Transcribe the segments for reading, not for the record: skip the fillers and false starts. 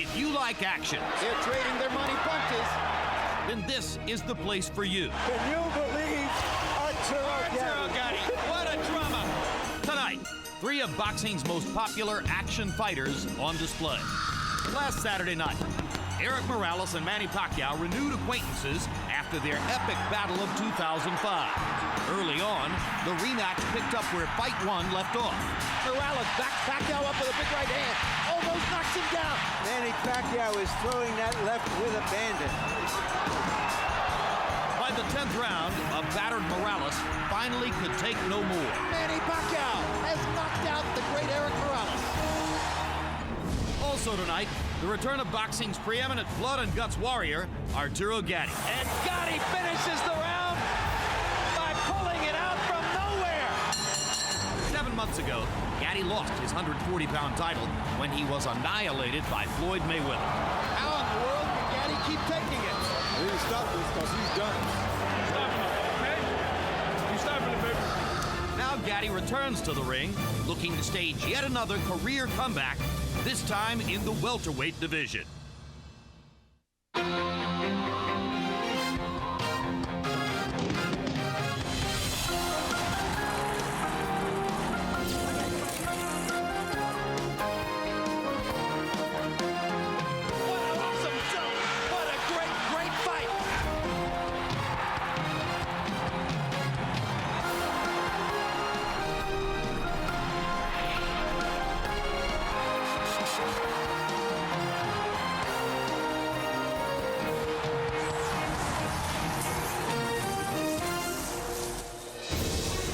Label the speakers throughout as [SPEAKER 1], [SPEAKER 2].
[SPEAKER 1] If you like action,
[SPEAKER 2] they're trading their money punches,
[SPEAKER 1] then this is the place for you.
[SPEAKER 3] Can you believe Arturo
[SPEAKER 1] Gatti? What a drama! Tonight, 3 of boxing's most popular action fighters on display. Last Saturday night, Erik Morales and Manny Pacquiao renewed acquaintances after their epic battle of 2005. Early on, the rematch picked up where Fight 1 left off.
[SPEAKER 2] Morales backs Pacquiao up with a big right hand, almost knocks him down.
[SPEAKER 3] Manny Pacquiao is throwing that left with abandon.
[SPEAKER 1] By the 10th round, a battered Morales finally could take no more.
[SPEAKER 2] Manny Pacquiao has knocked out the great Erik Morales.
[SPEAKER 1] Also tonight, the return of boxing's preeminent blood and guts warrior, Arturo Gatti.
[SPEAKER 2] And Gatti finishes the round by pulling it out from nowhere.
[SPEAKER 1] 7 months ago, Gatti lost his 140-pound title when he was annihilated by Floyd Mayweather.
[SPEAKER 2] How in the world can Gatti keep taking it?
[SPEAKER 3] We need to stop this because he's done.
[SPEAKER 4] Stop him, okay? You stopping it, baby.
[SPEAKER 1] Now Gatti returns to the ring, looking to stage yet another career comeback, this time in the welterweight division.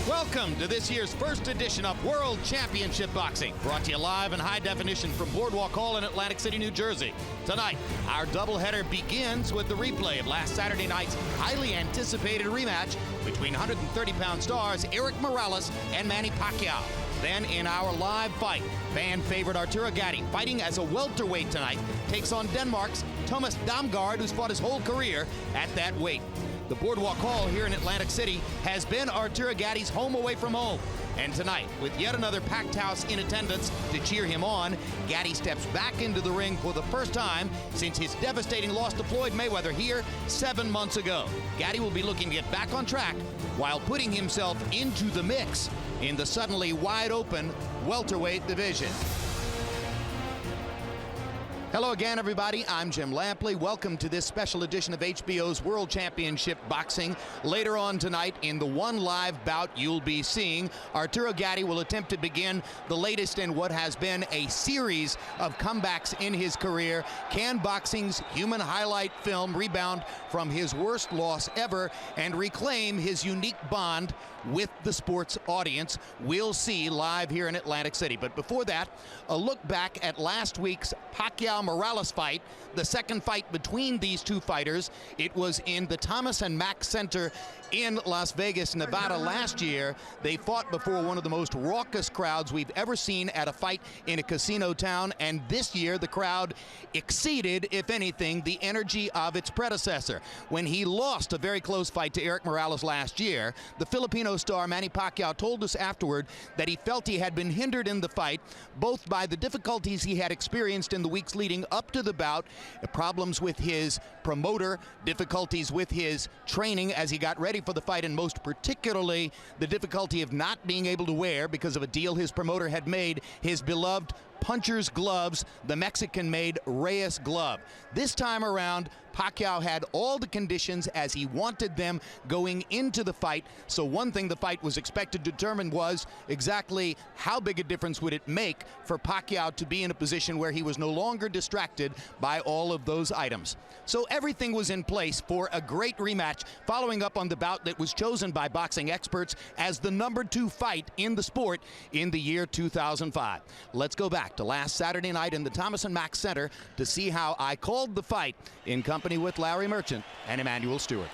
[SPEAKER 1] Welcome to this year's first edition of World Championship Boxing, brought to you live in high definition from Boardwalk Hall in Atlantic City, New Jersey. Tonight, our doubleheader begins with the replay of last Saturday night's highly anticipated rematch between 130-pound stars Erik Morales and Manny Pacquiao. Then in our live fight, fan favorite Arturo Gatti, fighting as a welterweight tonight, takes on Denmark's Thomas Damgaard, who's fought his whole career at that weight. The Boardwalk Hall here in Atlantic City has been Arturo Gatti's home away from home. And tonight, with yet another packed house in attendance to cheer him on, Gatti steps back into the ring for the first time since his devastating loss to Floyd Mayweather here 7 months ago. Gatti will be looking to get back on track while putting himself into the mix in the suddenly wide open welterweight division. Hello again, everybody. I'm Jim Lampley. Welcome to this special edition of HBO's World Championship Boxing. Later on tonight, in the one live bout you'll be seeing, Arturo Gatti will attempt to begin the latest in what has been a series of comebacks in his career. Can boxing's human highlight film rebound from his worst loss ever and reclaim his unique bond with the sports audience? We'll see live here in Atlantic City. But before that, a look back at last week's Pacquiao-Morales fight, the second fight between these two fighters. It was in the Thomas Mack Center in Las Vegas, Nevada last year. They fought before one of the most raucous crowds we've ever seen at a fight in a casino town, and this year the crowd exceeded, if anything, the energy of its predecessor. When he lost a very close fight to Erik Morales last year, the Filipino star Manny Pacquiao told us afterward that he felt he had been hindered in the fight both by the difficulties he had experienced in the weeks leading up to the bout, problems with his promoter, difficulties with his training as he got ready for the fight, and most particularly the difficulty of not being able to wear, because of a deal his promoter had made, his beloved puncher's gloves, the Mexican-made Reyes glove. This time around, Pacquiao had all the conditions as he wanted them going into the fight. So one thing the fight was expected to determine was exactly how big a difference would it make for Pacquiao to be in a position where he was no longer distracted by all of those items. So everything was in place for a great rematch, following up on the bout that was chosen by boxing experts as the #2 fight in the sport in the year 2005. Let's go back to last Saturday night in the Thomas Mack Center to see how I called the fight in company with Larry Merchant and Emmanuel Stewart.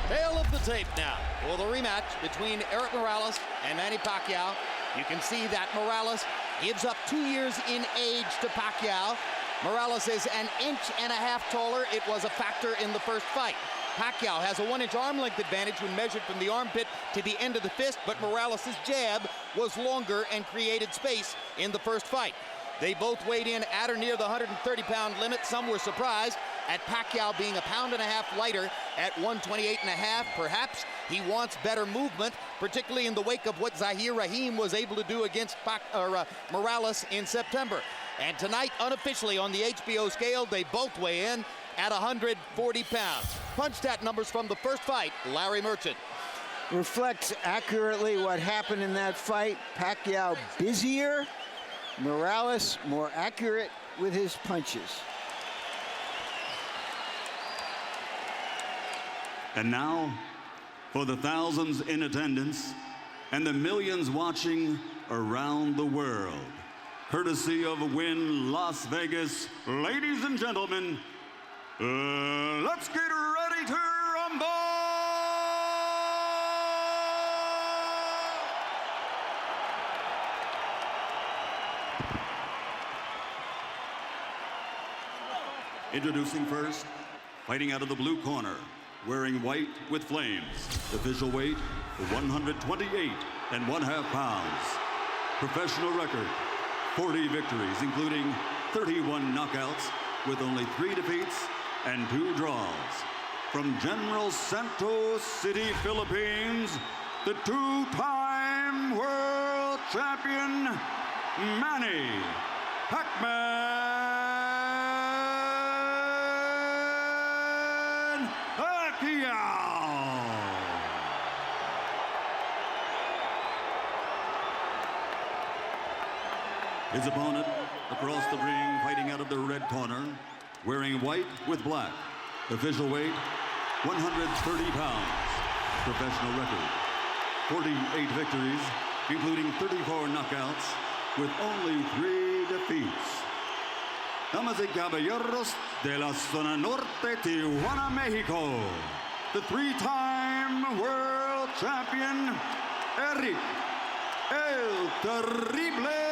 [SPEAKER 1] Tail of the tape now for the rematch between Erik Morales and Manny Pacquiao. You can see that Morales gives up 2 years in age to Pacquiao. Morales is an inch-and-a-half taller. It was a factor in the first fight. Pacquiao has a 1-inch arm length advantage when measured from the armpit to the end of the fist, but Morales' jab was longer and created space in the first fight. They both weighed in at or near the 130-pound limit. Some were surprised at Pacquiao being a pound and a half lighter at 128 and a half. Perhaps he wants better movement, particularly in the wake of what Zahir Rahim was able to do against Morales in September. And tonight, unofficially on the HBO scale, they both weigh in at 140 pounds. Punch stat numbers from the first fight, Larry Merchant.
[SPEAKER 3] Reflects accurately what happened in that fight. Pacquiao busier, Morales more accurate with his punches.
[SPEAKER 5] And now, for the thousands in attendance and the millions watching around the world, courtesy of Wynn Las Vegas, ladies and gentlemen, let's get ready to rumble! Introducing first, fighting out of the blue corner, wearing white with flames, official weight 128.5 pounds. Professional record, 40 victories, including 31 knockouts with only 3 defeats and 2 draws. From General Santos City, Philippines, the 2-time world champion, Manny Pacquiao. His opponent across the ring, fighting out of the red corner, wearing white with black. Official weight, 130 pounds. Professional record, 48 victories, including 34 knockouts, with only 3 defeats. Damas y caballeros de la zona norte, Tijuana, Mexico, the 3-time world champion, Erik El Terrible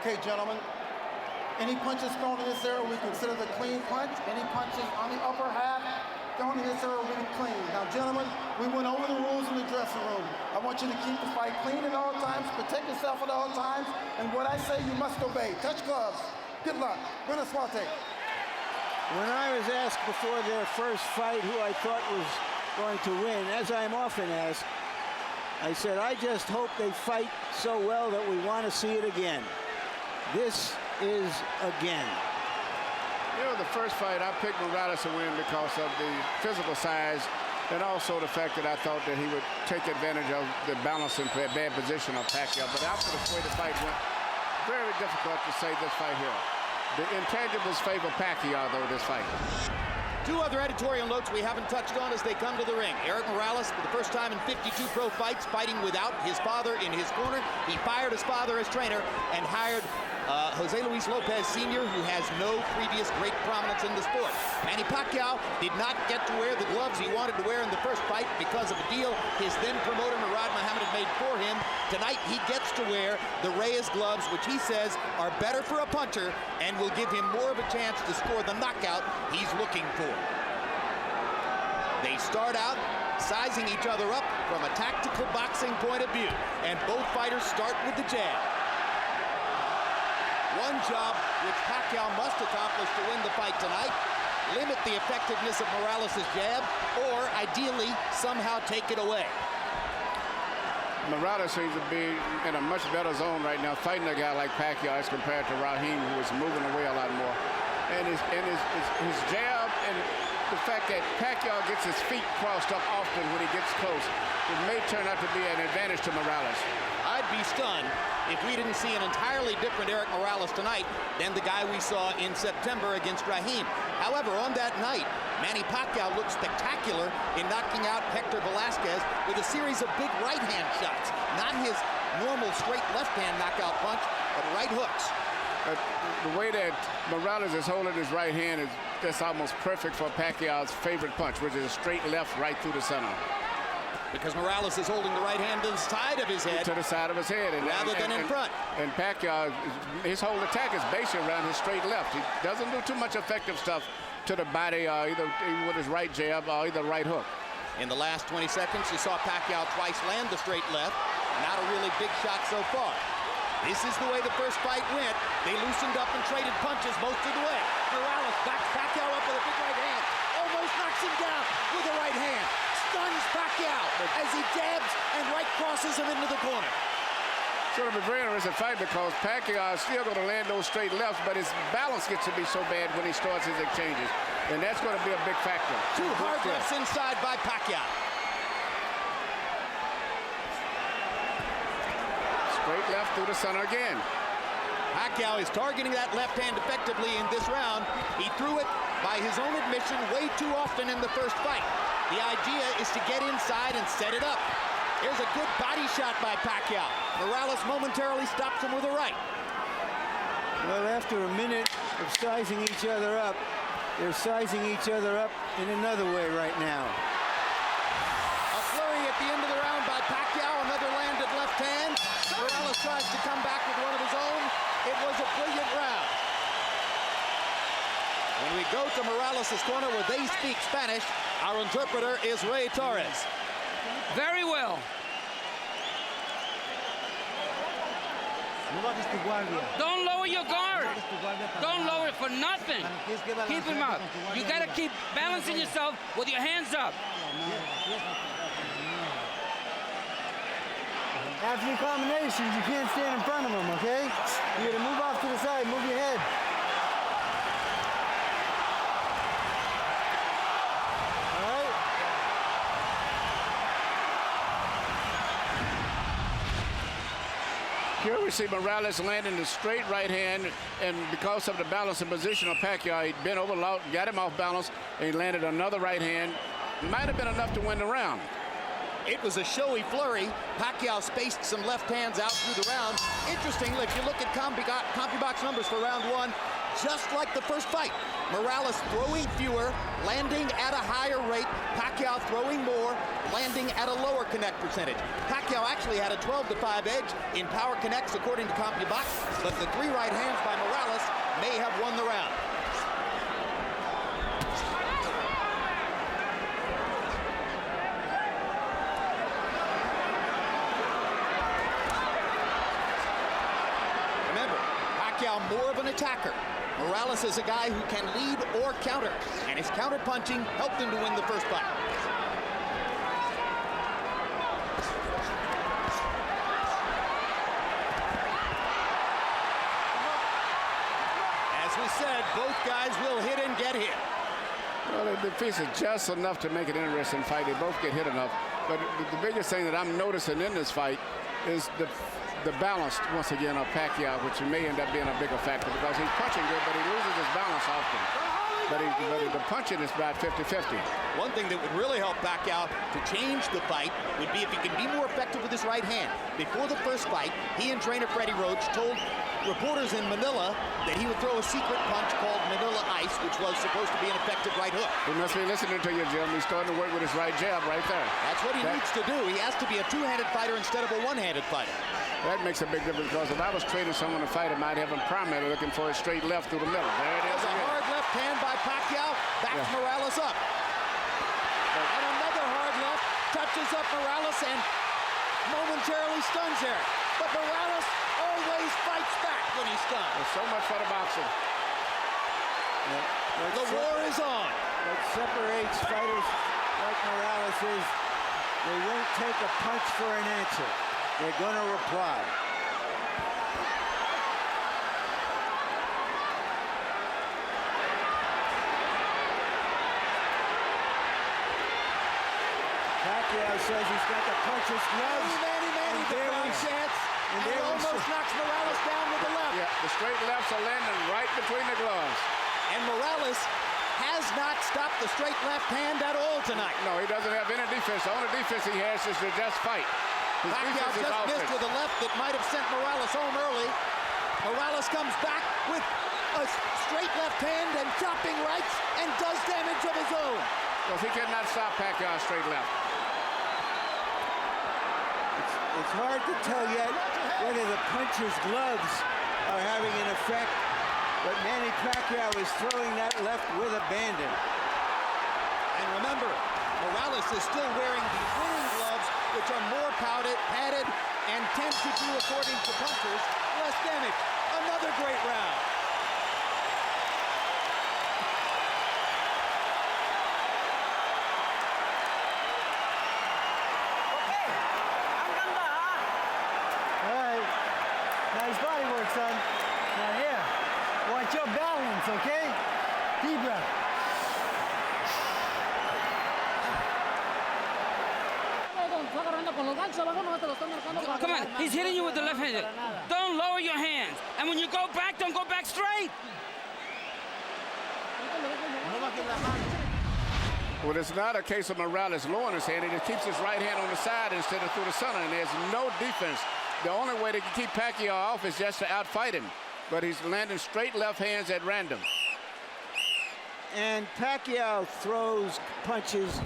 [SPEAKER 6] Okay, gentlemen, any punches thrown in this area we consider the clean punch. Any punches on the upper half thrown in this area will be clean. Now, gentlemen, we went over the rules in the dressing room. I want you to keep the fight clean at all times, protect yourself at all times, and what I say you must obey. Touch gloves. Good luck. Buena suerte.
[SPEAKER 3] When I was asked before their first fight who I thought was going to win, as I'm often asked, I said, I just hope they fight so well that we want to see it again. This is again.
[SPEAKER 4] You know, the first fight, I picked Morales to win because of the physical size and also the fact that I thought that he would take advantage of the balance and bad position of Pacquiao. But after the way the fight went, very difficult to say this fight here. The intangibles favor Pacquiao, though, this fight.
[SPEAKER 1] 2 other editorial notes we haven't touched on as they come to the ring. Erik Morales, for the first time in 52 pro fights, fighting without his father in his corner. He fired his father as trainer and hired Jose Luis Lopez Sr., who has no previous great prominence in the sport. Manny Pacquiao did not get to wear the gloves he wanted to wear in the first fight because of a deal his then promoter Murad Muhammad had made for him. Tonight he gets to wear the Reyes gloves, which he says are better for a puncher and will give him more of a chance to score the knockout he's looking for. They start out sizing each other up from a tactical boxing point of view, and both fighters start with the jab. One job which Pacquiao must accomplish to win the fight tonight, limit the effectiveness of Morales' jab, or ideally somehow take it away.
[SPEAKER 4] Morales seems to be in a much better zone right now, fighting a guy like Pacquiao as compared to Rahim, who is moving away a lot more. And his jab and the fact that Pacquiao gets his feet crossed up often when he gets close, it may turn out to be an advantage to Morales.
[SPEAKER 1] I'd be stunned if we didn't see an entirely different Erik Morales tonight than the guy we saw in September against Rahim. However, on that night, Manny Pacquiao looked spectacular in knocking out Hector Velasquez with a series of big right-hand shots. Not his normal straight left hand knockout punch, but right hooks.
[SPEAKER 4] The way that Morales is holding his right hand is just almost perfect for Pacquiao's favorite punch, which is a straight left right through the center.
[SPEAKER 1] Because Morales is holding the right hand to the side of his head.
[SPEAKER 4] To the side of his head.
[SPEAKER 1] Rather than in front.
[SPEAKER 4] And Pacquiao, his whole attack is based around his straight left. He doesn't do too much effective stuff to the body, either with his right jab or either right hook.
[SPEAKER 1] In the last 20 seconds, you saw Pacquiao twice land the straight left. Not a really big shot so far. This is the way the first fight went. They loosened up and traded punches most of the way. Morales backs Pacquiao up with a big right hand. Almost knocks him down with a right hand. Stuns Pacquiao as he jabs and right crosses him into the corner.
[SPEAKER 4] It's going to be a very interesting fight because Pacquiao is still going to land those straight lefts, but his balance gets to be so bad when he starts his exchanges. And that's going to be a big factor.
[SPEAKER 1] Two hard lefts inside by Pacquiao.
[SPEAKER 4] Straight left through the center again.
[SPEAKER 1] Pacquiao is targeting that left hand effectively in this round. He threw it, by his own admission, way too often in the first fight. The idea is to get inside and set it up. Here's a good body shot by Pacquiao. Morales momentarily stops him with a right.
[SPEAKER 3] Well, after a minute of sizing each other up, they're sizing each other up in another way right now.
[SPEAKER 1] A flurry at the end of the round by Pacquiao, another landed left hand. Morales tries to come back with one of his own. It was a brilliant round. When we go to Morales' corner where they speak Spanish, our interpreter is Ray Torres.
[SPEAKER 7] Very well. Don't lower your guard. Don't lower it for nothing. Keep him up. You got to keep balancing yourself with your hands up.
[SPEAKER 3] After your combinations, you can't stand in front of them, okay? You gotta move off to the side, move your head. All right?
[SPEAKER 4] Here we see Morales landing the straight right hand, and because of the balance and position of Pacquiao, he'd been over, got him off balance, and he landed another right hand. Might have been enough to win the round.
[SPEAKER 1] It was a showy flurry. Pacquiao spaced some left hands out through the round. Interestingly, if you look at CompuBox numbers for round one, just like the first fight, Morales throwing fewer, landing at a higher rate. Pacquiao throwing more, landing at a lower connect percentage. Pacquiao actually had a 12-5 edge in power connects according to CompuBox, but the three right hands by Morales may have won the round. More of an attacker. Morales is a guy who can lead or counter, and his counter-punching helped him to win the first fight. As we said, both guys will hit and get hit.
[SPEAKER 4] Well, the defense is just enough to make it an interesting fight. They both get hit enough. But the biggest thing that I'm noticing in this fight is the balance, once again, of Pacquiao, which may end up being a bigger factor because he's punching good, but he loses his balance often. But the punching is about 50-50.
[SPEAKER 1] One thing that would really help Pacquiao to change the fight would be if he can be more effective with his right hand. Before the first fight, he and trainer Freddie Roach told reporters in Manila that he would throw a secret punch called Manila Ice, which was supposed to be an effective right hook.
[SPEAKER 4] He must be listening to you, Jim. He's starting to work with his right jab right there.
[SPEAKER 1] That's what he needs to do. He has to be a two-handed fighter instead of a one-handed fighter.
[SPEAKER 4] That makes a big difference because if I was training someone to fight, I might have him primarily looking for a straight left through the middle. There it is.
[SPEAKER 1] There's a hard left hand by Pacquiao. Backs Morales up. And another hard left touches up Morales and momentarily stuns there. But Morales always fights back when he's stunned.
[SPEAKER 4] There's so much for the boxing.
[SPEAKER 1] The war is on.
[SPEAKER 3] What separates fighters like Morales is they won't take a punch for an answer. They're going to reply. Pacquiao says he's got to punch his gloves.
[SPEAKER 1] Manny, the wrong chance. And he almost knocks Morales down with the left.
[SPEAKER 4] Yeah, the straight lefts are landing right between the gloves.
[SPEAKER 1] And Morales has not stopped the straight left hand at all tonight.
[SPEAKER 4] No, he doesn't have any defense. The only defense he has is to just fight.
[SPEAKER 1] Pacquiao
[SPEAKER 4] defense is
[SPEAKER 1] just missed
[SPEAKER 4] offense.
[SPEAKER 1] with a left that might have sent Morales home early. Morales comes back with a straight left hand and chopping rights and does damage of his own.
[SPEAKER 4] Because he cannot stop Pacquiao straight left.
[SPEAKER 3] It's hard to tell yet whether the puncher's gloves are having an effect, but Manny Pacquiao is throwing that left with abandon.
[SPEAKER 1] And remember, Morales is still wearing the winning gloves, which are more padded and tend to do, according to punchers, less damage. Another great round.
[SPEAKER 6] All right. Nice body work, son. Now here, watch your balance, okay? Deep breath.
[SPEAKER 7] Come on, he's hitting you with the left hand. Don't lower your hands. And when you go back, don't go back straight.
[SPEAKER 4] Well, it's not a case of Morales lowering his hand. He just keeps his right hand on the side instead of through the center, and there's no defense. The only way to keep Pacquiao off is just to outfight him. But he's landing straight left hands at random.
[SPEAKER 3] And Pacquiao throws punches,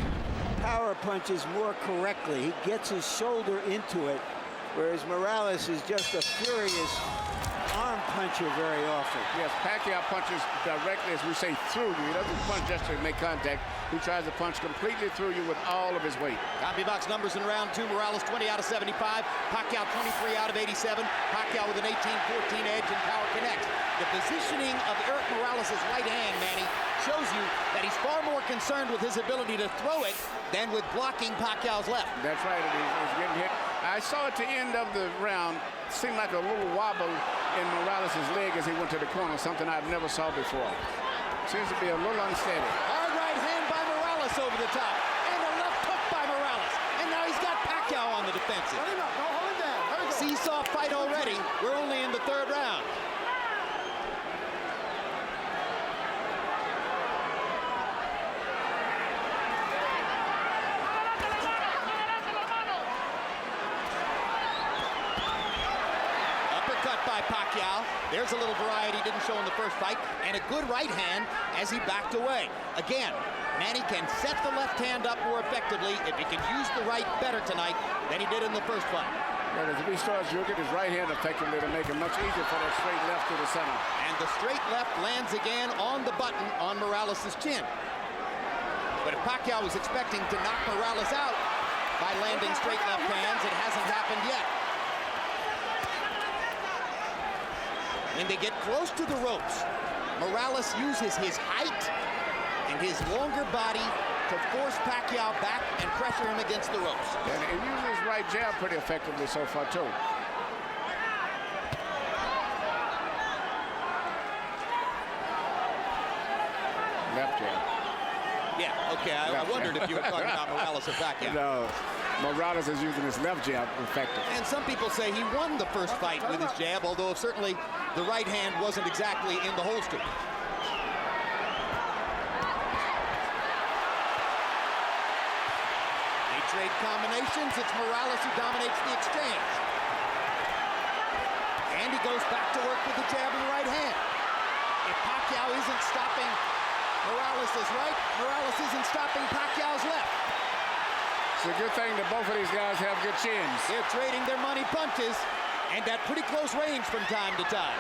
[SPEAKER 3] power punches, more correctly. He gets his shoulder into it, whereas Morales is just a furious arm puncher very often.
[SPEAKER 4] Yes, Pacquiao punches directly, as we say, through you. He doesn't punch just to make contact. He tries to punch completely through you with all of his weight.
[SPEAKER 1] Copy box numbers in round two. Morales 20 out of 75. Pacquiao 23 out of 87. Pacquiao with an 18-14 edge and power connects. The positioning of Erik Morales' right hand, Manny, shows you that he's far more concerned with his ability to throw it than with blocking Pacquiao's left.
[SPEAKER 4] That's right, he's getting hit. I saw at the end of the round, seemed like a little wobble in Morales' leg as he went to the corner, something I've never saw before. Seems to be a little unsteady.
[SPEAKER 1] Hard right hand by Morales over the top. And a left hook by Morales. And now he's got Pacquiao on the defensive.
[SPEAKER 6] Hold him up, don't hold him down. There we go.
[SPEAKER 1] Seesaw fight already. We're only in the third round. Uppercut by Pacquiao. There's a little variety didn't show in the first fight. And a good right hand as he backed away. Again, Manny can set the left hand up more effectively if he can use the right better tonight than he did in the first fight.
[SPEAKER 4] And as he starts using his right hand effectively to make it much easier for that straight left to the center.
[SPEAKER 1] And the straight left lands again on the button on Morales' chin. But if Pacquiao was expecting to knock Morales out by landing straight left hands, it hasn't happened yet. When they get close to the ropes, Morales uses his height and his longer body to force Pacquiao back and pressure him against the ropes.
[SPEAKER 4] And he uses his right jab pretty effectively so far, too. Left jab.
[SPEAKER 1] Yeah, okay, I wondered if you were talking about Morales or Pacquiao.
[SPEAKER 4] No, Morales is using his left jab effectively.
[SPEAKER 1] And some people say he won the first fight with his jab, although certainly the right hand wasn't exactly in the holster. They trade combinations. It's Morales who dominates the exchange. And he goes back to work with the jab and the right hand. If Pacquiao isn't stopping Morales' right, Morales isn't stopping Pacquiao's left.
[SPEAKER 4] It's a good thing that both of these guys have good chins.
[SPEAKER 1] They're trading their money punches, and at pretty close range from time to time.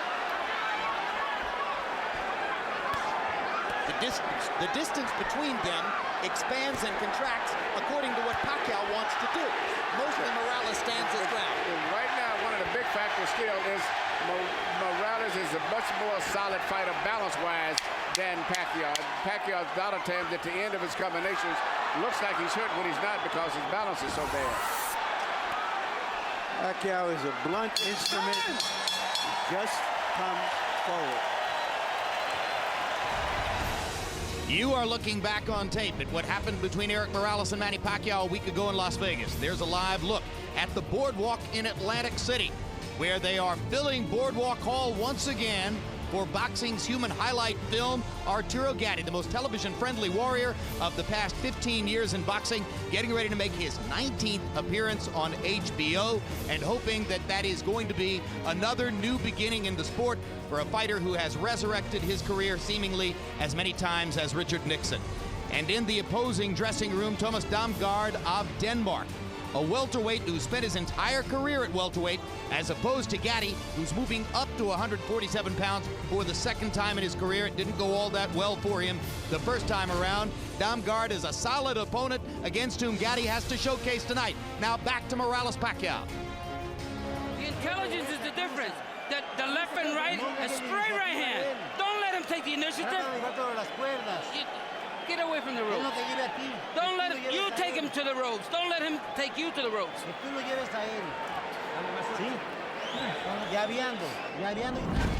[SPEAKER 1] The distance between them expands and contracts according to what Pacquiao wants to do. Mostly Morales stands his ground.
[SPEAKER 4] And right now, one of the big factors still is Morales is a much more solid fighter balance-wise than Pacquiao. Pacquiao, a lot of times at the end of his combinations, looks like he's hurt when he's not because his balance is so bad.
[SPEAKER 3] Pacquiao is a blunt instrument. He just comes forward.
[SPEAKER 1] You are looking back on tape at what happened between Erik Morales and Manny Pacquiao a week ago in Las Vegas. There's a live look at the boardwalk in Atlantic City. where they are filling Boardwalk Hall once again for boxing's human highlight film. Arturo Gatti, the most television-friendly warrior of the past 15 years in boxing, getting ready to make his 19th appearance on HBO, and hoping that that is going to be another new beginning in the sport for a fighter who has resurrected his career seemingly as many times as Richard Nixon. And in the opposing dressing room, Thomas Damgaard of Denmark, a welterweight who spent his entire career at welterweight, as opposed to Gatti, who's moving up to 147 pounds for the second time in his career. It didn't go all that well for him the first time around. Damgaard is a solid opponent against whom Gatti has to showcase tonight. Now back to Morales-Pacquiao.
[SPEAKER 7] The intelligence is the difference. The left and right, a straight right hand. Don't let him take the initiative. Get away from the ropes. Don't let him, you take him to the ropes. Don't let him take you to the ropes.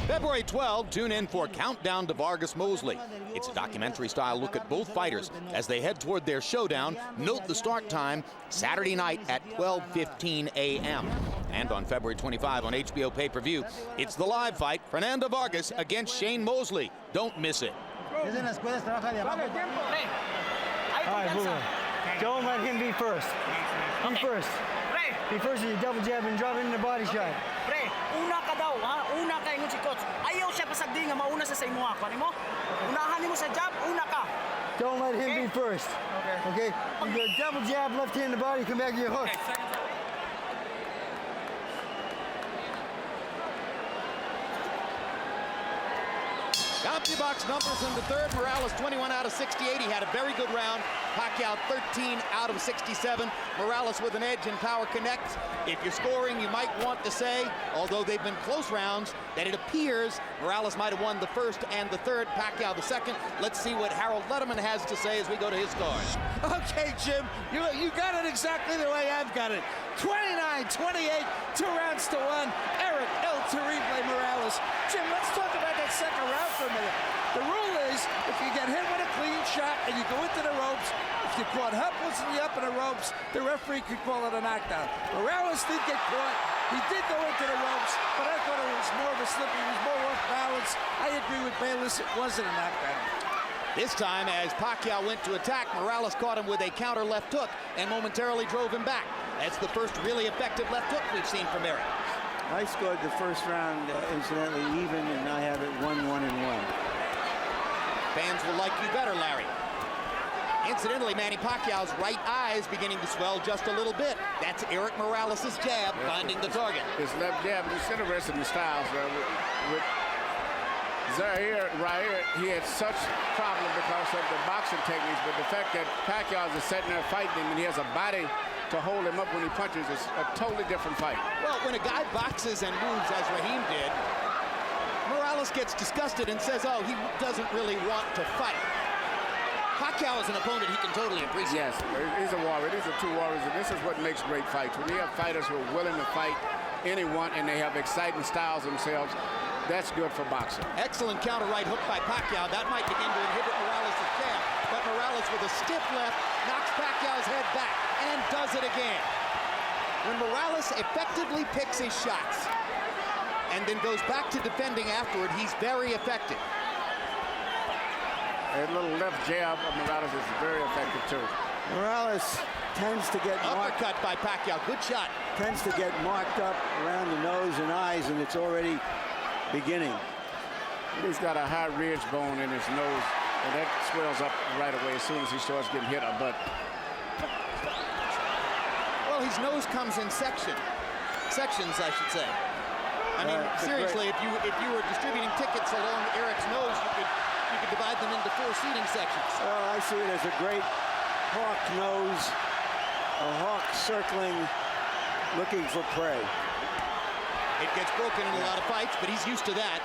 [SPEAKER 1] February 12, tune in for Countdown to Vargas Mosley. It's a documentary-style look at both fighters as they head toward their showdown. Note the start time, Saturday night at 12:15 a.m. And on February 25 on HBO PPV, it's the live fight, Fernando Vargas against Shane Mosley. Don't miss it.
[SPEAKER 8] All right, don't let him be first. Be first. Be first with your double jab and drop it in the body shot.
[SPEAKER 9] Pre, una ka daw, ha? Una ka ingon si coach. Ayaw siya pasagdi nga mauna sa imo ako. Ano mo? Unahan nimo sa jab, una ka.
[SPEAKER 8] Don't let him be first. Okay? You go double jab, left hand in the body, come back to your hook.
[SPEAKER 1] CompuBox numbers in the third. Morales 21 out of 68. He had a very good round. Pacquiao 13 out of 67. Morales with an edge in power connects. If you're scoring, you might want to say, although they've been close rounds, that it appears Morales might have won the first and the third, Pacquiao the second. Let's see what Harold Letterman has to say as we go to his scores.
[SPEAKER 2] Okay, Jim, you got it exactly the way I've got it. 29-28, 2 rounds to 1. Erik El Terrible Morales. Jim, let's talk about that second round for a minute. The rule is, if you get hit with a clean shot and you go into the ropes, if you're caught helpless in the upper ropes, the referee could call it a knockdown. Morales did get caught. He did go into the ropes, but I thought it was more of a slip. He was more off balance. I agree with Bayless. It wasn't a knockdown.
[SPEAKER 1] This time, as Pacquiao went to attack, Morales caught him with a counter left hook and momentarily drove him back. That's the first really effective left hook we've seen from Erik.
[SPEAKER 3] I scored the first round, incidentally, even, and I have it 1-1-1.
[SPEAKER 1] Fans will like you better, Larry. Incidentally, Manny Pacquiao's right eye is beginning to swell just a little bit. That's Erik Morales' jab finding the target.
[SPEAKER 4] His left jab, it's interesting in the styles, with Zaire right here, he had such problem because of the boxing techniques, but the fact that Pacquiao is sitting there fighting him and he has a body to hold him up when he punches is a totally different fight.
[SPEAKER 1] Well, when a guy boxes and moves as Raheem did, Morales gets disgusted and says, oh, he doesn't really want to fight. Pacquiao is an opponent he can totally appreciate.
[SPEAKER 4] Yes, he's a warrior. These are two warriors, and this is what makes great fights. When you have fighters who are willing to fight anyone and they have exciting styles themselves, that's good for boxing.
[SPEAKER 1] Excellent counter right hook by Pacquiao. That might begin to inhibit Morales' jab. But Morales with a stiff left knocks Pacquiao's head back and does it again. When Morales effectively picks his shots and then goes back to defending afterward, he's very effective.
[SPEAKER 4] A little left jab of Morales is very effective too.
[SPEAKER 3] Morales tends to get
[SPEAKER 1] uppercut by Pacquiao. Good shot.
[SPEAKER 3] Tends to get marked up around the nose and eyes, and it's already beginning.
[SPEAKER 4] He's got a high ridge bone in his nose, and that swells up right away as soon as he starts getting hit a butt.
[SPEAKER 1] Well, his nose comes in sections, I should say. I mean, seriously, if you were distributing tickets along Erik's nose, you could divide them into 4 seating sections.
[SPEAKER 3] Well, I see it as a great hawk nose, a hawk circling, looking for prey.
[SPEAKER 1] It gets broken in a lot of fights, but he's used to that.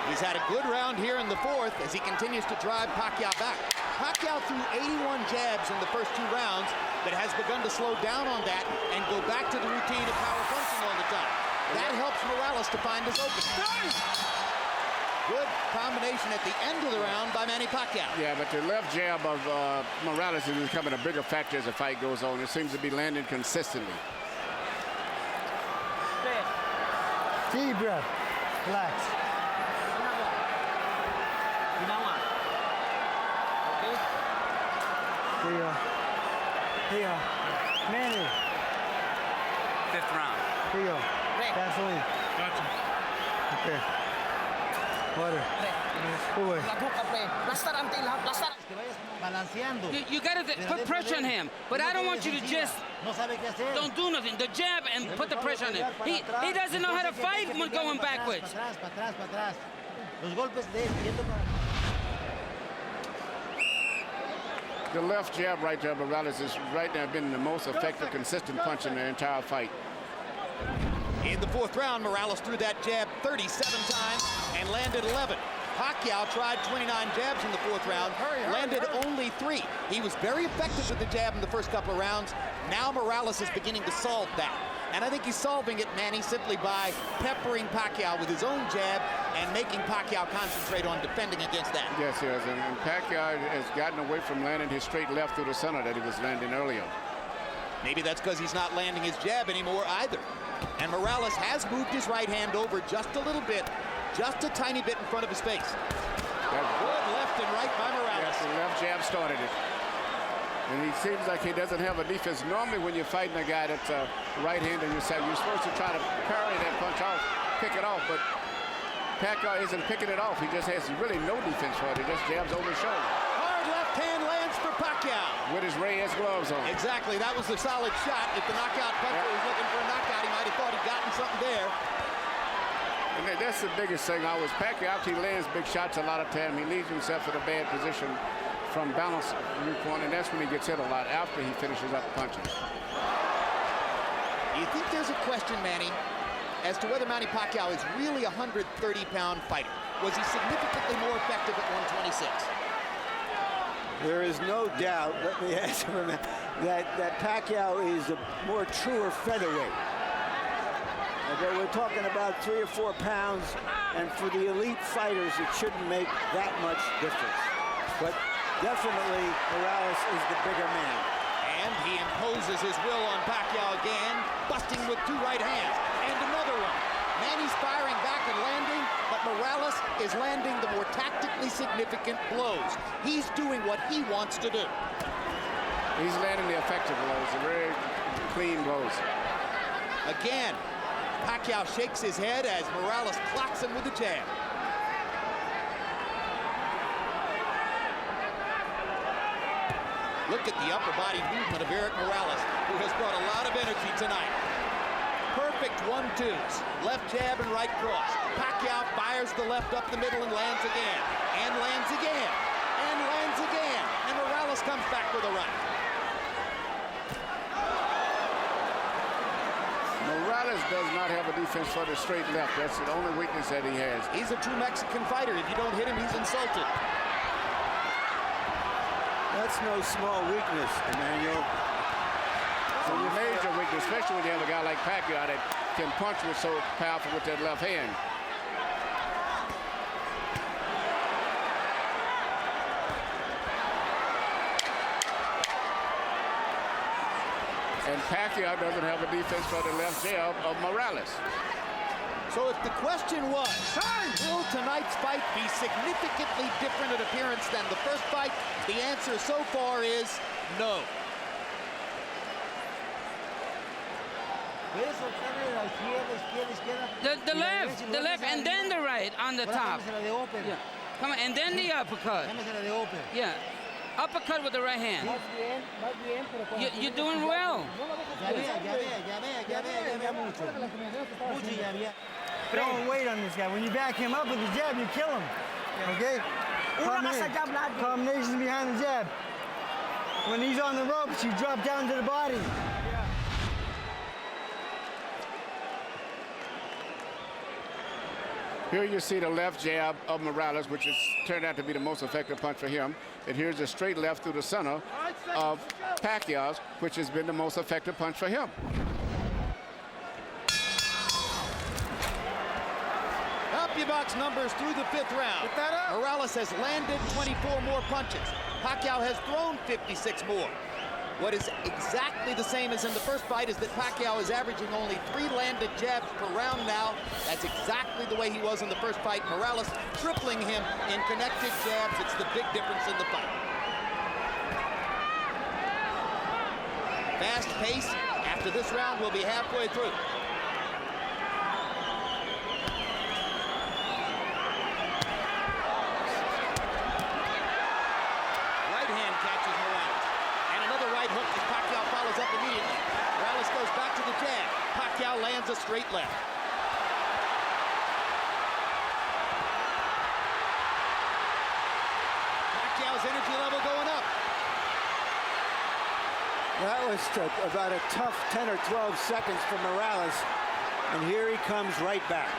[SPEAKER 1] He's had a good round here in the fourth as he continues to drive Pacquiao back. Pacquiao threw 81 jabs in the first 2 rounds, but has begun to slow down on that and go back to the routine of power punching all the time. That helps Morales to find his opening. Good combination at the end of the round by Manny Pacquiao.
[SPEAKER 4] Yeah, but the left jab of Morales is becoming a bigger factor as the fight goes on. It seems to be landing consistently.
[SPEAKER 8] Deep breath. Relax. Here you go. Here you go. Manny.
[SPEAKER 7] 5th round.
[SPEAKER 8] Here you go. Gasoline.
[SPEAKER 7] Gotcha.
[SPEAKER 8] Okay. Water. Away.
[SPEAKER 7] You gotta put pressure on him, but I don't want you to just don't do nothing. The jab and put the pressure on him. He doesn't know how to fight when going backwards.
[SPEAKER 4] The left jab right there, Morales is right now been the most effective, consistent punch in the entire fight.
[SPEAKER 1] In the 4th round, Morales threw that jab 37 times and landed 11. Pacquiao tried 29 jabs in the 4th round, landed only 3. He was very effective with the jab in the first couple of rounds. Now Morales is beginning to solve that. And I think he's solving it, Manny, simply by peppering Pacquiao with his own jab and making Pacquiao concentrate on defending against that.
[SPEAKER 4] Yes, yes, and Pacquiao has gotten away from landing his straight left through the center that he was landing earlier.
[SPEAKER 1] Maybe that's because he's not landing his jab anymore either. And Morales has moved his right hand over just a little bit, just a tiny bit in front of his face. Good left and right by Morales.
[SPEAKER 4] Yes, the left jab started it. And he seems like he doesn't have a defense. Normally when you're fighting a guy that's right-handed, you're supposed to try to parry that punch off, pick it off, but Pacquiao isn't picking it off. He just has really no defense for it. He just jabs over his shoulder.
[SPEAKER 1] Hard left hand lands for Pacquiao.
[SPEAKER 4] With his Reyes gloves on.
[SPEAKER 1] Exactly, that was a solid shot. If the knockout puncher was looking for a knockout, he might have thought he'd gotten something there.
[SPEAKER 4] And that's the biggest thing always. Pacquiao, after he lands big shots a lot of time, he leaves himself in a bad position from balance viewpoint, and that's when he gets hit a lot after he finishes up punches.
[SPEAKER 1] Do you think there's a question, Manny, as to whether Manny Pacquiao is really a 130-pound fighter? Was he significantly more effective at 126?
[SPEAKER 3] There is no doubt, let me answer him, that Pacquiao is a more truer featherweight. We're talking about 3 or 4 pounds, and for the elite fighters, it shouldn't make that much difference. But definitely, Morales is the bigger man.
[SPEAKER 1] And he imposes his will on Pacquiao again, busting with 2 right hands. And another one. Manny's firing back and landing, but Morales is landing the more tactically significant blows. He's doing what he wants to do.
[SPEAKER 4] He's landing the effective blows, the very clean blows.
[SPEAKER 1] Again, Pacquiao shakes his head as Morales clocks him with a jab. Look at the upper body movement of Erik Morales, who has brought a lot of energy tonight. Perfect 1-2s, left jab and right cross. Pacquiao fires the left up the middle and lands again, and lands again, and lands again. And Morales comes back with a right.
[SPEAKER 4] Morales does not have a defense for the straight left. That's the only weakness that he has.
[SPEAKER 1] He's a true Mexican fighter. If you don't hit him, he's insulted.
[SPEAKER 3] That's no small weakness, Emmanuel.
[SPEAKER 4] It's a major weakness, especially when you have a guy like Pacquiao that can punch with so powerful with that left hand. And Pacquiao doesn't have a defense for the left jab of Morales.
[SPEAKER 1] So if the question was, will tonight's fight be significantly different in appearance than the first fight? The answer so far is no.
[SPEAKER 7] The left, and then the right on the top. Yeah. Come on, and then the uppercut. Yeah. Uppercut with the right hand. You're doing well.
[SPEAKER 8] Don't wait on this guy. When you back him up with the jab, you kill him. Okay? Combinations behind the jab. When he's on the ropes, you drop down to the body.
[SPEAKER 4] Here you see the left jab of Morales, which has turned out to be the most effective punch for him. And here's the straight left through the center of Pacquiao's, which has been the most effective punch for him.
[SPEAKER 1] CompuBox numbers through the 5th round. Morales has landed 24 more punches. Pacquiao has thrown 56 more. What is exactly the same as in the first fight is that Pacquiao is averaging only 3 landed jabs per round now. That's exactly the way he was in the first fight. Morales tripling him in connected jabs. It's the big difference in the fight. Fast pace. After this round, we'll be halfway through. Right hand catches Morales. And another right hook as Pacquiao follows up immediately. Morales goes back to the jab. Pacquiao lands a straight left. Pacquiao's energy level going up.
[SPEAKER 3] That was about a tough 10 or 12 seconds for Morales, and here he comes right back.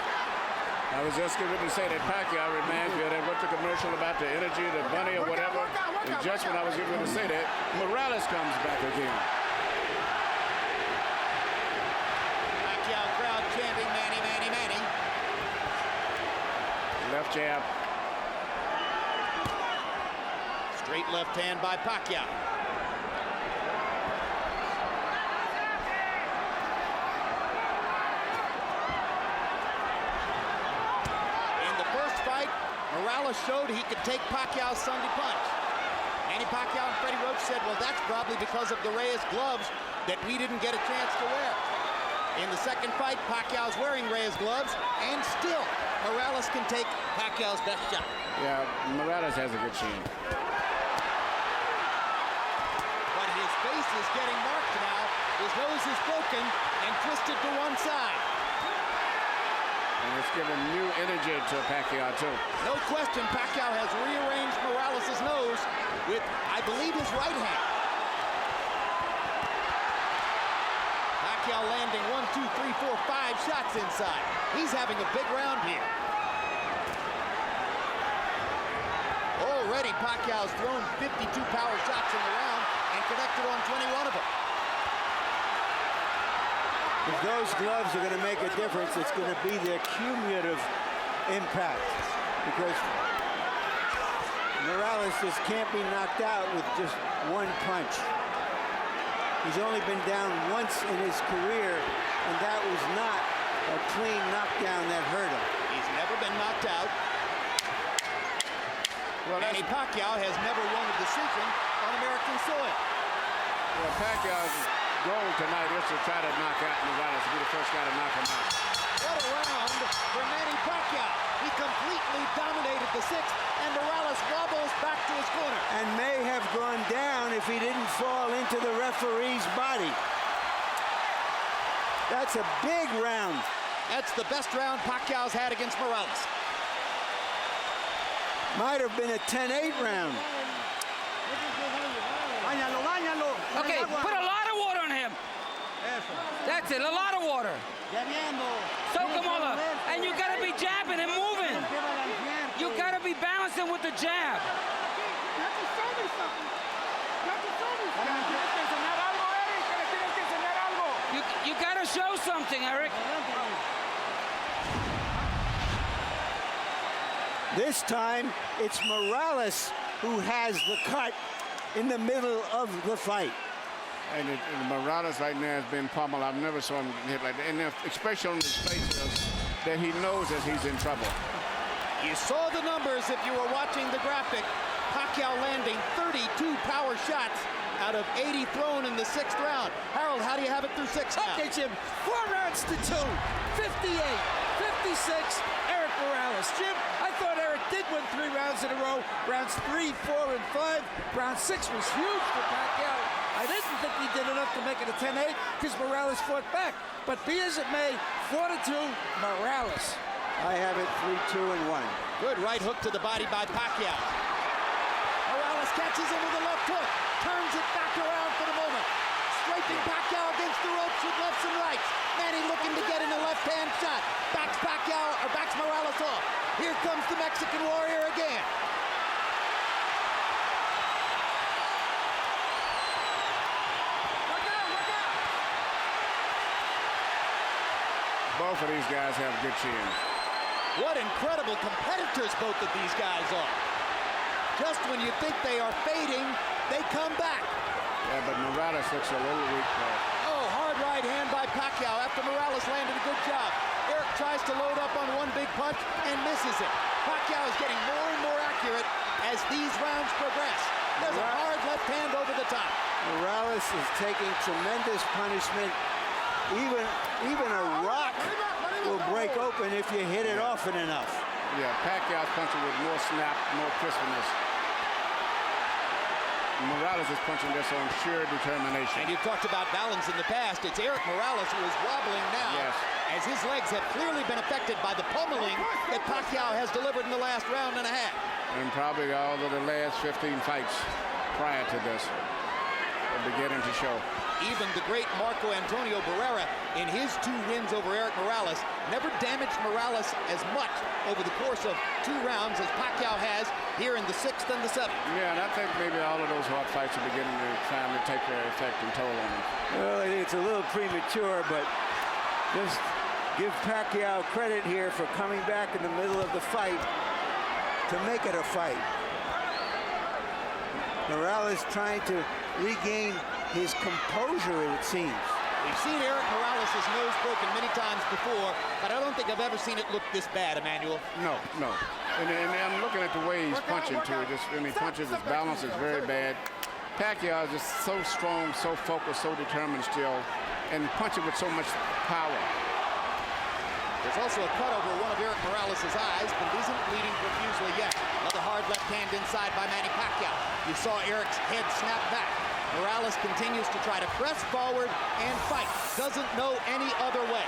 [SPEAKER 4] I was just going to say that Pacquiao reminds me of that what's the commercial about the energy, the bunny or whatever. And just when I was getting ready to say that, Morales comes back again.
[SPEAKER 1] Pacquiao crowd chanting, Manny, Manny, Manny.
[SPEAKER 4] Left jab.
[SPEAKER 1] Straight left hand by Pacquiao. Morales showed he could take Pacquiao's Sunday punch. Manny Pacquiao and Freddie Roach said, well, that's probably because of the Reyes gloves that we didn't get a chance to wear. In the second fight, Pacquiao's wearing Reyes gloves, and still, Morales can take Pacquiao's best shot.
[SPEAKER 4] Yeah, Morales has a good chin.
[SPEAKER 1] But his face is getting marked now. His nose is broken and twisted to one side.
[SPEAKER 4] And it's given new energy to Pacquiao, too.
[SPEAKER 1] No question, Pacquiao has rearranged Morales' nose with, I believe, his right hand. Pacquiao landing 1, 2, 3, 4, 5 shots inside. He's having a big round here. Already, Pacquiao's thrown 52 power shots in the round and connected on 21 of them.
[SPEAKER 3] If those gloves are going to make a difference, it's going to be their cumulative impact, because Morales just can't be knocked out with just one punch. He's only been down once in his career, and that was not a clean knockdown that hurt him.
[SPEAKER 1] He's never been knocked out. Well, Manny Pacquiao has never won a decision on American soil.
[SPEAKER 4] Well, Pacquiao's goal tonight is to try to knock out Morales, to be the first guy to knock him out.
[SPEAKER 1] What a round for Manny Pacquiao. He completely dominated the sixth, and Morales wobbles back to his corner.
[SPEAKER 3] And may have gone down if he didn't fall into the referee's body. That's a big round.
[SPEAKER 1] That's the best round Pacquiao's had against Morales.
[SPEAKER 3] Might have been a 10-8 round.
[SPEAKER 7] Okay, put a lot of water on him. That's it, a lot of water. Soak him all up. And you gotta be jabbing and moving. You gotta be balancing with the jab. You gotta show something, Erik.
[SPEAKER 3] This time, it's Morales who has the cut in the middle of the fight.
[SPEAKER 4] And Morales right now has been pummeled. I've never saw him hit like that. And especially on his face, that he knows that he's in trouble.
[SPEAKER 1] You saw the numbers if you were watching the graphic. Pacquiao landing 32 power shots out of 80 thrown in the sixth round. Harold, how do you have it through six now?
[SPEAKER 2] Okay, Jim, 4 rounds to 2, 58, 56, Erik Morales. Jim, I thought Erik did win 3 rounds in a row. Rounds 3, 4, and 5. Round 6 was huge for Pacquiao. I didn't think he did enough to make it a 10-8 because Morales fought back. But be as it may, 4-2, Morales.
[SPEAKER 3] I have it 3-2 and 1.
[SPEAKER 1] Good right hook to the body by Pacquiao. Morales catches him with a left hook, turns it back around for the moment. Scraping Pacquiao against the ropes with lefts and rights. Manny looking to get in a left-hand shot. Backs Morales off. Here comes the Mexican Warrior again.
[SPEAKER 4] Both of these guys have good chins.
[SPEAKER 1] What incredible competitors both of these guys are. Just when you think they are fading, they come back.
[SPEAKER 4] Yeah, but Morales looks a little weak there.
[SPEAKER 1] Oh, hard right hand by Pacquiao after Morales landed a good job. Erik tries to load up on one big punch and misses it. Pacquiao is getting more and more accurate as these rounds progress. There's a hard left hand over the top.
[SPEAKER 3] Morales is taking tremendous punishment. Even a rock will break open if you hit it often enough.
[SPEAKER 4] Yeah, Pacquiao's punching with more snap, more crispness. Morales is punching this on sheer determination.
[SPEAKER 1] And you've talked about balance in the past. It's Erik Morales who is wobbling now,
[SPEAKER 4] yes,
[SPEAKER 1] as his legs have clearly been affected by the pummeling that Pacquiao has delivered in the last round and a half.
[SPEAKER 4] And probably all of the last 15 fights prior to this are beginning to show.
[SPEAKER 1] Even the great Marco Antonio Barrera, in his 2 wins over Erik Morales, never damaged Morales as much over the course of 2 rounds as Pacquiao has here in the 6th and the 7th.
[SPEAKER 4] Yeah, and I think maybe all of those hard fights are beginning to finally take their effect and toll on him.
[SPEAKER 3] Well, I think it's a little premature, but just give Pacquiao credit here for coming back in the middle of the fight to make it a fight. Morales trying to regain his composure, it seems.
[SPEAKER 1] We've seen Erik Morales' nose broken many times before, but I don't think I've ever seen it look this bad, Emmanuel.
[SPEAKER 4] No. And I'm looking at the way he's punching, too. Just when he punches, his balance is very bad. Pacquiao is just so strong, so focused, so determined still, and punching with so much power.
[SPEAKER 1] There's also a cut over one of Erik Morales' eyes, but it isn't bleeding profusely yet. Another hard left hand inside by Manny Pacquiao. You saw Erik's head snap back. Morales continues to try to press forward and fight. Doesn't know any other way.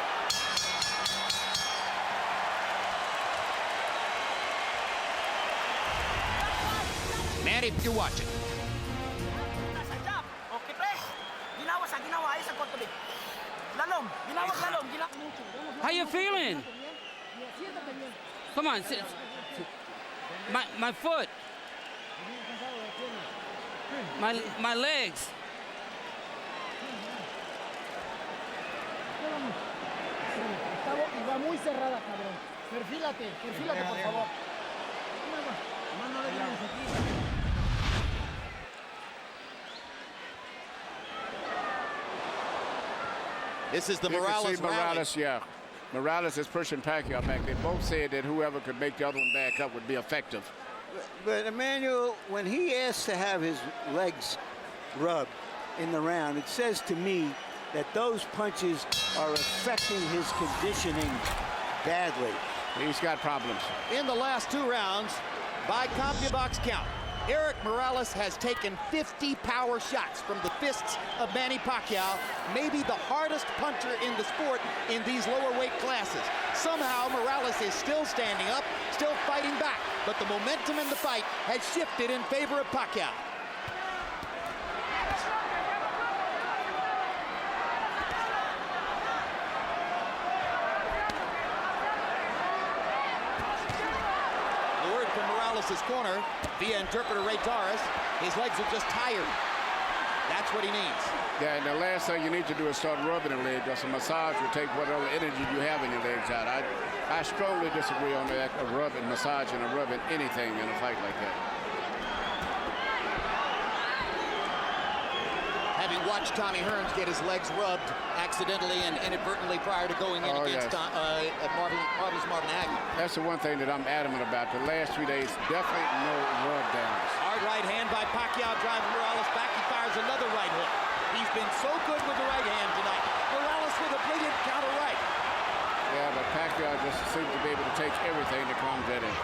[SPEAKER 1] Manny, you're watching.
[SPEAKER 7] How you feeling? Come on, sit. My foot. My legs.
[SPEAKER 8] Va muy cerrada, cabrón. Perfílate, por favor.
[SPEAKER 1] This is the
[SPEAKER 4] You
[SPEAKER 1] Morales
[SPEAKER 4] can see Morales,
[SPEAKER 1] rally.
[SPEAKER 4] yeah. Morales is pushing Pacquiao back. They both said that whoever could make the other one back up would be effective.
[SPEAKER 3] But Emmanuel, when he asks to have his legs rubbed in the round, it says to me that those punches are affecting his conditioning badly.
[SPEAKER 4] He's got problems.
[SPEAKER 1] In the last 2 rounds, by CompuBox count, Erik Morales has taken 50 power shots from the fists of Manny Pacquiao, maybe the hardest puncher in the sport in these lower weight classes. Somehow Morales is still standing up, still fighting back, but the momentum in the fight has shifted in favor of Pacquiao. Morales' corner via interpreter Ray Torres. His legs are just tired. That's what he needs.
[SPEAKER 4] Yeah, and the last thing you need to do is start rubbing the leg. Just a massage will take whatever energy you have in your legs out. I strongly disagree on that, of rubbing, massaging, or rubbing anything in a fight like that.
[SPEAKER 1] Having watched Tommy Hearns get his legs rubbed accidentally and inadvertently prior to going in against Marvin Hagler.
[SPEAKER 4] That's the one thing that I'm adamant about. The last 3 days, definitely no rub downs.
[SPEAKER 1] Hard right hand by Pacquiao driving Morales back. He fires another right hook. He's been so good with the right hand tonight. Morales with a brilliant counter right.
[SPEAKER 4] Yeah, but Pacquiao just seems to be able to take everything that comes at him.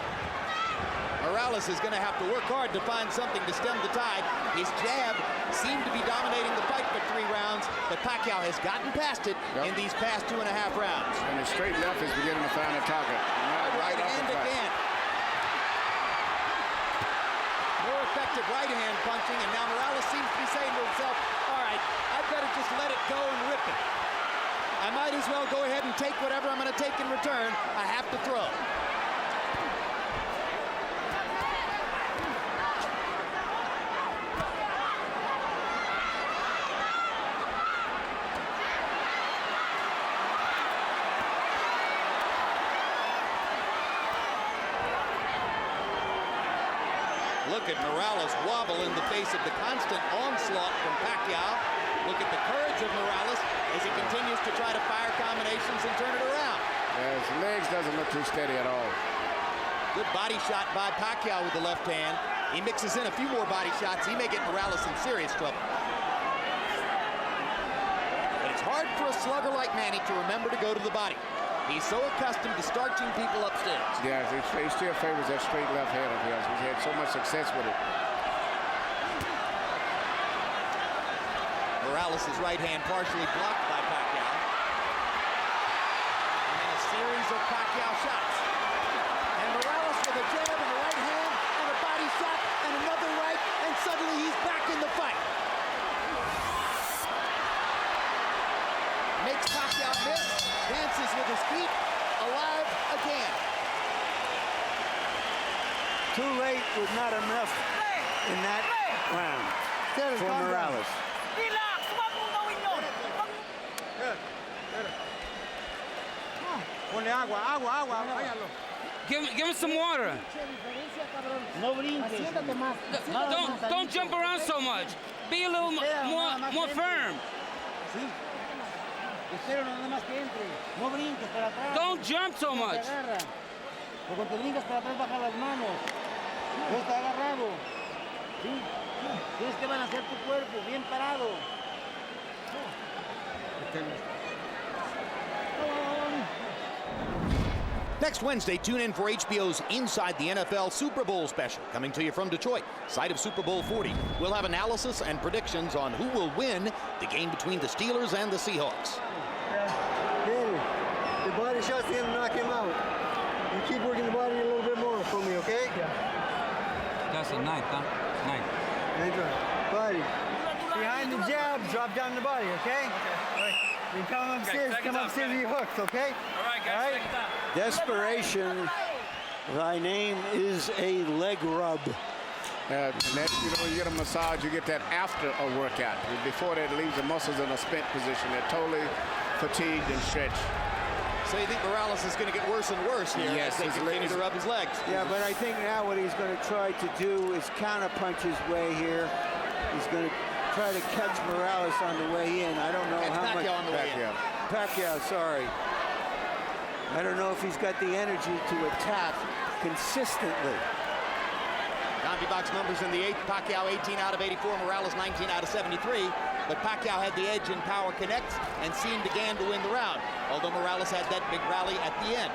[SPEAKER 1] Morales is going to have to work hard to find something to stem the tide. His jab seemed to be dominating the fight for 3 rounds, but Pacquiao has gotten past it in these past 2.5 rounds.
[SPEAKER 4] And his straight left is beginning to find a target.
[SPEAKER 1] Right hand again. More effective right hand punching, and now Morales seems to be saying to himself, all right, I'd better just let it go and rip it. I might as well go ahead and take whatever I'm going to take in return. I have to throw. Look at Morales wobble in the face of the constant onslaught from Pacquiao. Look at the courage of Morales as he continues to try to fire combinations and turn it around.
[SPEAKER 4] Yeah, his legs doesn't look too steady at all.
[SPEAKER 1] Good body shot by Pacquiao with the left hand. He mixes in a few more body shots. He may get Morales in serious trouble. But it's hard for a slugger like Manny to remember to go to the body. He's so accustomed to starching people upstairs.
[SPEAKER 4] Yeah, he still favors that straight left hand of his. He's had so much success with it.
[SPEAKER 1] Morales' right hand partially blocked by Pacquiao. And then a series of Pacquiao shots. And Morales with a jab in the right hand and a body shot and another right, and suddenly he's back in the fight. Makes Pacquiao miss, dances with his feet, alive again.
[SPEAKER 3] Too late with not enough in that round for Morales.
[SPEAKER 9] Relax! Huwag mong gawin yun!
[SPEAKER 8] Ponle agua, agua, agua. Váyalo.
[SPEAKER 7] Give him some water.
[SPEAKER 9] No brinques.
[SPEAKER 7] Don't jump around so much. Be a little more firm.
[SPEAKER 9] Espero nada más que entre. No brinques para atrás.
[SPEAKER 7] Don't jump so much.
[SPEAKER 9] O cuando te brincas para atrás, baja las manos. No está agarrado. ¿Sí? Tienes que balancear tu cuerpo, bien parado.
[SPEAKER 1] Next Wednesday, tune in for HBO's Inside the NFL Super Bowl special, coming to you from Detroit, site of Super Bowl 40. We'll have analysis and predictions on who will win the game between the Steelers and the Seahawks.
[SPEAKER 8] Danny, the body shot's gonna knock him out. You keep working the body a little bit more for me, okay? Yeah.
[SPEAKER 7] That's a ninth, huh? Ninth.
[SPEAKER 8] Body. Behind the jab, drop down the body, okay? All right. You come upstairs, with your hooks, okay?
[SPEAKER 7] All right, guys.
[SPEAKER 3] Desperation, thy name is a leg rub.
[SPEAKER 4] And that, you get a massage, you get that after a workout. Before that, it leaves the muscles in a spent position. They're totally fatigued and stretched.
[SPEAKER 1] So you think Morales is going to get worse and worse here as they continue to rub his legs?
[SPEAKER 3] Yeah, but I think now what he's going to try to do is counterpunch his way here. He's going to try to catch Morales on the way in. I don't know how much.
[SPEAKER 1] Pacquiao on the way in.
[SPEAKER 3] Pacquiao, sorry. I don't know if he's got the energy to attack consistently.
[SPEAKER 1] CompuBox numbers in the eighth. Pacquiao 18 out of 84, Morales 19 out of 73. But Pacquiao had the edge in power connects and seemed again to win the round, although Morales had that big rally at the end.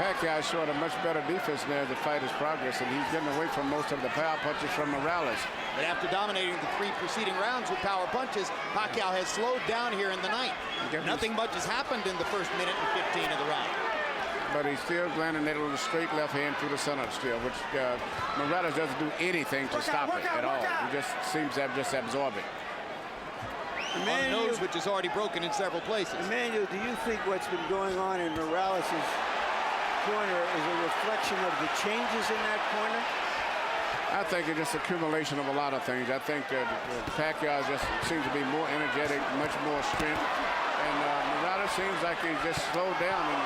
[SPEAKER 4] Pacquiao showed a much better defense there as the fight is progress, and he's getting away from most of the power punches from Morales.
[SPEAKER 1] But after dominating the three preceding rounds with power punches, Pacquiao has slowed down here in the ninth. Nothing much has happened in the first minute and 15 of the round.
[SPEAKER 4] But he's still landing that little straight left hand through the center still, which Morales doesn't do anything to stop it at all. He just seems to just absorb it.
[SPEAKER 1] On the nose, which is already broken in several places.
[SPEAKER 3] Emmanuel, do you think what's been going on in Morales' corner is a reflection of the changes in that corner?
[SPEAKER 4] I think it's just accumulation of a lot of things. I think Pacquiao just seems to be more energetic, much more strength. And Morales seems like he's just slowed down. And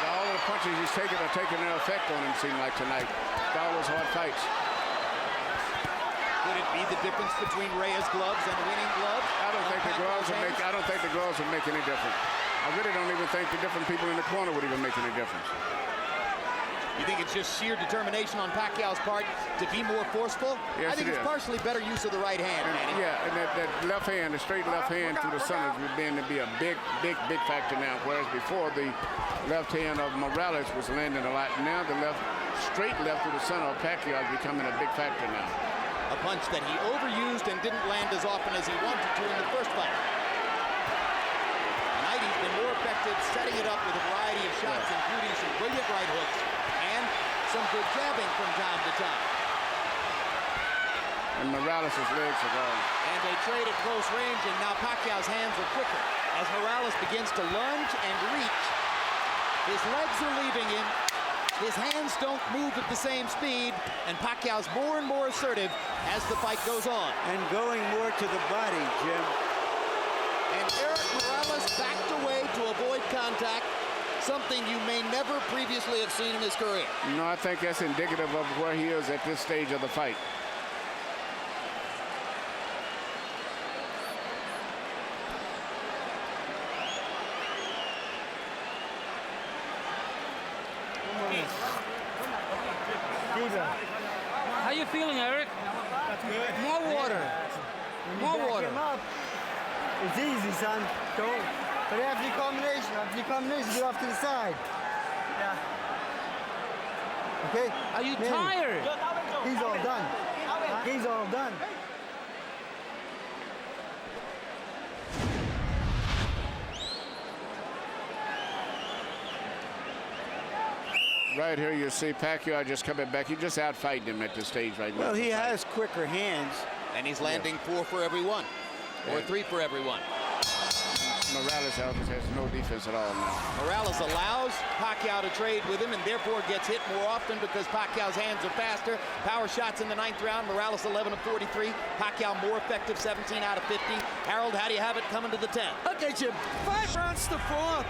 [SPEAKER 4] all of the punches he's taking are taking their effect on him, seem like tonight. All those hard fights.
[SPEAKER 1] Could it be the difference between Reyes' gloves and winning gloves?
[SPEAKER 4] I don't think the gloves would make any difference. I really don't even think the different people in the corner would even make any difference.
[SPEAKER 1] You think it's just sheer determination on Pacquiao's part to be more forceful?
[SPEAKER 4] Yes,
[SPEAKER 1] I think it's partially better use of the right hand, Manny.
[SPEAKER 4] Yeah, and that left hand, the straight left hand through the center is beginning to be a big factor now, whereas before the left hand of Morales was landing a lot. Now the straight left through the center of Pacquiao is becoming a big factor now.
[SPEAKER 1] A punch that he overused and didn't land as often as he wanted to in the first fight. Tonight he's been more effective setting it up with a variety of shots, including some brilliant right hooks and some good jabbing from time to time.
[SPEAKER 4] And Morales' legs are gone.
[SPEAKER 1] And they trade at close range, and now Pacquiao's hands are quicker. As Morales begins to lunge and reach, his legs are leaving him. His hands don't move at the same speed, and Pacquiao's more and more assertive as the fight goes on.
[SPEAKER 3] And going more to the body, Jim.
[SPEAKER 1] And Erik Morales backed away to avoid contact, something you may never previously have seen in his career.
[SPEAKER 4] No, I think that's indicative of where he is at this stage of the fight.
[SPEAKER 7] How you feeling, Erik? More water. More water.
[SPEAKER 8] It's easy, son. Don't. But after your combination, get off to the side. Yeah. Okay?
[SPEAKER 7] Are you
[SPEAKER 8] Manny,
[SPEAKER 7] tired?
[SPEAKER 8] He's all done. He's all done.
[SPEAKER 4] Right here, you see Pacquiao just coming back. He's just out-fighting him at this stage right now.
[SPEAKER 3] Well, he has quicker hands.
[SPEAKER 1] And he's landing 4 for every one, or 3 for every one.
[SPEAKER 4] Morales has no defense at all now.
[SPEAKER 1] Morales allows Pacquiao to trade with him and therefore gets hit more often because Pacquiao's hands are faster. Power shots in the 9th round. Morales 11 of 43. Pacquiao more effective, 17 out of 50. Harold, how do you have it coming to the 10th?
[SPEAKER 2] Okay, Jim, 5 rounds to 4.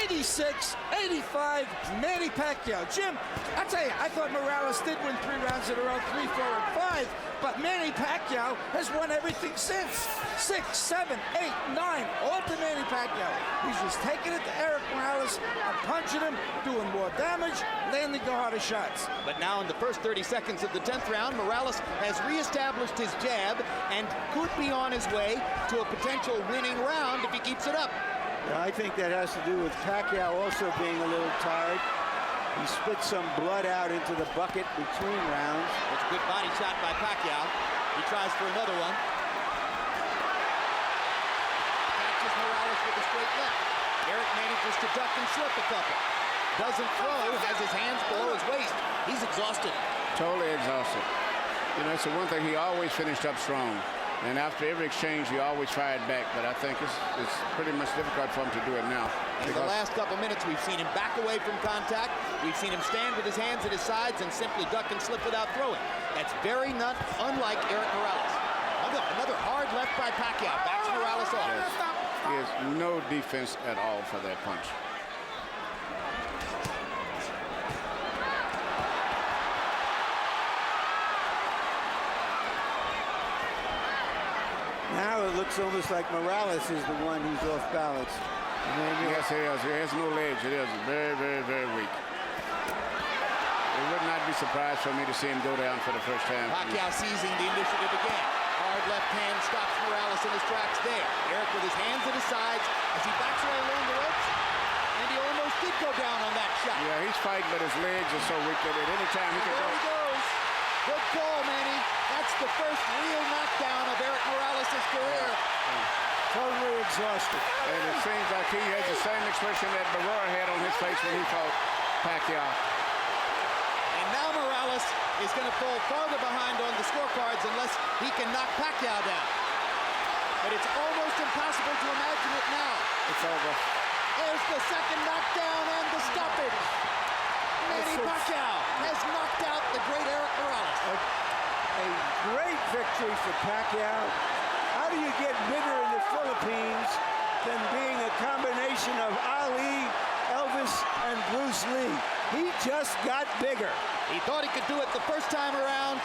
[SPEAKER 2] 86, 85, Manny Pacquiao. Jim, I tell you, I thought Morales did win 3 rounds in a row, 3, 4, and 5, but Manny Pacquiao has won everything since. 6, 7, 8, 9, all to Manny Pacquiao. He's just taking it to Erik Morales, punching him, doing more damage, landing the harder shots.
[SPEAKER 1] But now in the first 30 seconds of the 10th round, Morales has reestablished his jab and could be on his way to a potential winning round if he keeps it up.
[SPEAKER 3] I think that has to do with Pacquiao also being a little tired. He spit some blood out into the bucket between rounds.
[SPEAKER 1] It's a good body shot by Pacquiao. He tries for another one. Catches Morales with a straight left. Erik manages to duck and slip a couple. Doesn't throw, has his hands below his waist. He's exhausted.
[SPEAKER 4] Totally exhausted. You know, it's the one thing he always finished up strong. And after every exchange, he always fired back. But I think it's pretty much difficult for him to do it now.
[SPEAKER 1] In the last couple minutes, we've seen him back away from contact. We've seen him stand with his hands at his sides and simply duck and slip without throwing. That's very unlike Erik Morales. Another hard left by Pacquiao. Backs Morales off.
[SPEAKER 4] Yes. He has no defense at all for that punch.
[SPEAKER 3] Now it looks almost like Morales is the one who's off balance.
[SPEAKER 4] Yes, he is. He has no legs. It is very, very, very weak. It would not be surprised for me to see him go down for the first time.
[SPEAKER 1] Pacquiao seizing the initiative again. Hard left hand stops Morales in his tracks there. Erik with his hands at his sides as he backs away along the ropes. And he almost did go down on that shot.
[SPEAKER 4] Yeah, he's fighting, but his legs are so weak that at any time he can go.
[SPEAKER 1] There he goes. Good call, Manny. That's the first real knockdown of Erik Morales' career.
[SPEAKER 3] Totally exhausted.
[SPEAKER 4] And it seems like he has the same expression that Barrera had on his face when he fought Pacquiao.
[SPEAKER 1] And now Morales is going to fall farther behind on the scorecards unless he can knock Pacquiao down. But it's almost impossible to imagine it now.
[SPEAKER 4] It's over.
[SPEAKER 1] There's the second knockdown and the stoppage. Manny Pacquiao has knocked out the great Erik Morales.
[SPEAKER 3] A great victory for Pacquiao. How do you get bigger in the Philippines than being a combination of Ali, Elvis, and Bruce Lee? He just got bigger.
[SPEAKER 1] He thought he could do it the first time around.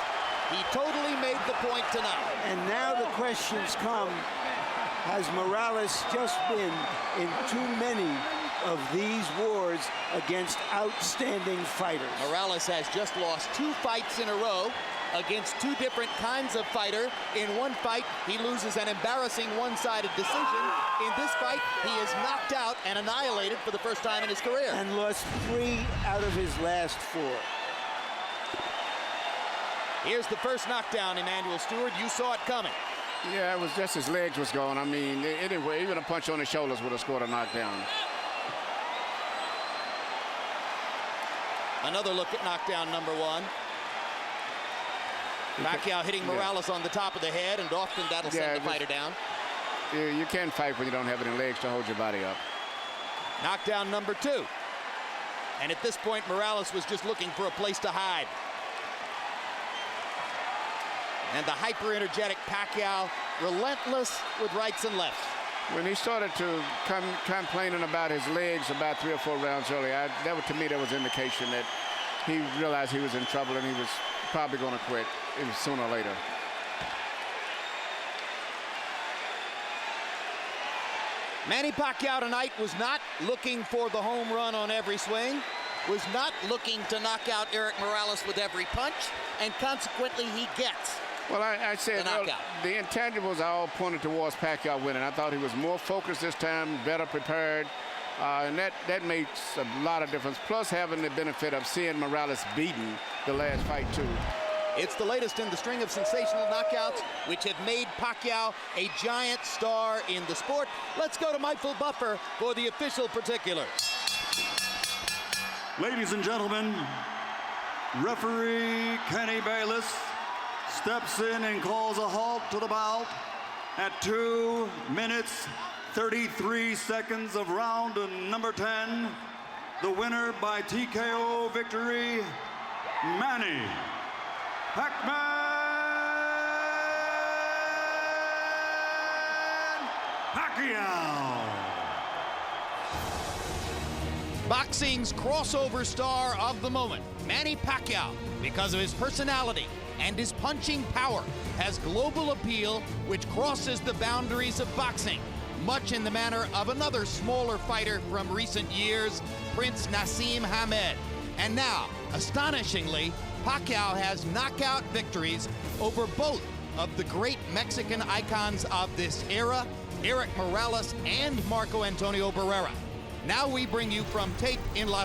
[SPEAKER 1] He totally made the point tonight.
[SPEAKER 3] And now the questions come, has Morales just been in too many of these wars against outstanding fighters?
[SPEAKER 1] Morales has just lost 2 fights in a row against 2 different kinds of fighter. In one fight, he loses an embarrassing one-sided decision. In this fight, he is knocked out and annihilated for the first time in his career.
[SPEAKER 3] And lost 3 out of his last 4.
[SPEAKER 1] Here's the first knockdown, Emmanuel Stewart. You saw it coming.
[SPEAKER 4] Yeah, it was just his legs was going. I mean, anyway, even a punch on his shoulders would have scored a knockdown.
[SPEAKER 1] Another look at knockdown number 1. Pacquiao hitting Morales on the top of the head, and often that'll send the fighter down.
[SPEAKER 4] You can't fight when you don't have any legs to hold your body up.
[SPEAKER 1] Knockdown number 2. And at this point, Morales was just looking for a place to hide. And the hyper-energetic Pacquiao, relentless with rights and lefts.
[SPEAKER 4] When he started to complaining about his legs about 3 or 4 rounds earlier, to me, that was indication that he realized he was in trouble and he was probably going to quit sooner or later.
[SPEAKER 1] Manny Pacquiao tonight was not looking for the home run on every swing, was not looking to knock out Erik Morales with every punch, and consequently he gets
[SPEAKER 4] Well, I said the intangibles all pointed towards Pacquiao winning. I thought he was more focused this time, better prepared, and that makes a lot of difference. Plus having the benefit of seeing Morales beaten the last fight too.
[SPEAKER 1] It's the latest in the string of sensational knockouts which have made Pacquiao a giant star in the sport. Let's go to Michael Buffer for the official particulars.
[SPEAKER 5] Ladies and gentlemen, referee Kenny Bayless steps in and calls a halt to the bout at 2 minutes 33 seconds of round number 10. The winner by TKO victory, Manny Pacquiao.
[SPEAKER 1] Boxing's crossover star of the moment, Manny Pacquiao, because of his personality and his punching power, has global appeal which crosses the boundaries of boxing, much in the manner of another smaller fighter from recent years, Prince Naseem Hamed. And now, astonishingly, Pacquiao has knockout victories over both of the great Mexican icons of this era, Erik Morales and Marco Antonio Barrera. Now we bring you from tape in Las